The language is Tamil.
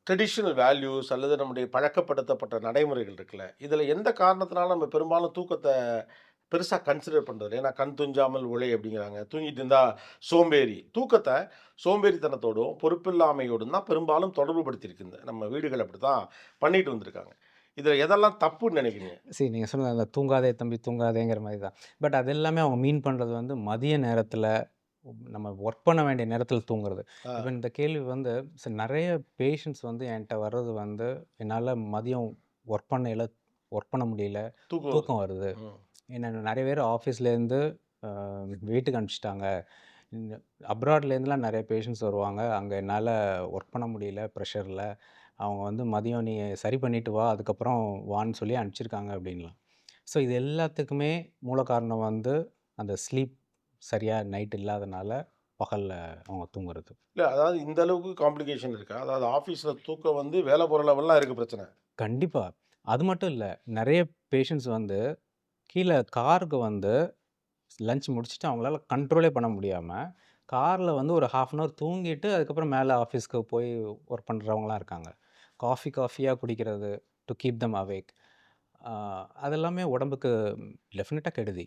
ட்ரெடிஷனல் வேல்யூஸ் அல்லது நம்முடைய பழக்கப்படுத்தப்பட்ட நடைமுறைகள் இருக்குல்ல, இதில எந்த காரணத்தினால நம்ம பெரும்பாலும் தூக்கத்த பெருசா கன்சிடர் பண்றதில்ல. ஏன்னா, "கண் துஞ்சாமல் உழை" அப்படிங்கிறாங்க. தூங்கிட்டு இருந்தா சோம்பேறி. தூக்கத்த சோம்பேறித்தனத்தோடும், பொறுப்பில்லாமையோடும் தான் பெரும்பாலும் தொடர்பு படுத்தியிருக்கு. நம்ம வீடுகள் அப்படித்தான் பண்ணிட்டு வந்திருக்காங்க. இதில எதெல்லாம் தப்புன்னு நெனைக்கிறீங்க? நீங்க சொன்னது அந்த "தூங்காதே தம்பி தூங்காதேங்கிற" மாரி தான். பட் அது எல்லாமே அவங்க மீன் பண்றது வந்து மதிய நேரத்தில, நம்ம ஒர்க் பண்ண வேண்டிய நேரத்தில தூங்குறது. ஆ இப்ப இந்த கேள்வி வந்து நெறைய பேஷண்ட்ஸ் வந்து என்ட்ட வர்றது வந்து, "என்னால மதியம் ஒர்க் பண்ணையில ஒர்க் பண்ண முடியல. தூக்கம் வருது. தூக்கம் வருது." ம். என்ன நெறைய பேர் ஆஃபீஸ்லேருந்து அ வீட்டுக்கு அனுப்பிச்சுட்டாங்க. இந்த அப்ராட்லேருந்துலாம் நெறைய பேஷண்ட்ஸ் வருவாங்க. அங்க என்னால ஒர்க் பண்ண முடியல ப்ரெஷர்ல. அவங்க வந்து மதியம் நீ சரி பண்ணிட்டு வா, அதுக்கப்புறம் வான்னு சொல்லி அனுப்பிச்சிருக்காங்க அப்படின்லாம். ஸோ இது எல்லாத்துக்குமே மூல காரணம் வந்து அந்த ஸ்லீப் சரியா நைட் இல்லாதனால பகல்ல அவங்க தூங்குறது. இல்ல அதாவது இந்த அளவுக்கு காம்ப்ளிகேஷன் இருக்கா? அதாவது ஆஃபீஸ்ல தூக்கம் வந்து வேல போற லெவல்லாம் இருக்கு பிரச்சனை. கண்டிப்பா. அது மட்டும் இல்ல. நெறைய பேஷண்ட்ஸ் வந்து கீழ காருக்கு வந்து லஞ்ச் முடிச்சுட்டு அவங்களால கண்ட்ரோலே பண்ண முடியாம, கார்ல வந்து ஒரு 1/2 அன் ஹவர் தூங்கிட்டு, அதுக்கப்புறம் மேல ஆஃபீஸ்க்கு போய் ஒர்க் பண்றவங்கலாம் இருக்காங்க. காஃபியா குடிக்கிறது, டூ கீப் தெம் அவேக். ஆ அதெல்லாமே உடம்புக்கு டெஃபினட்டா கெடுதி.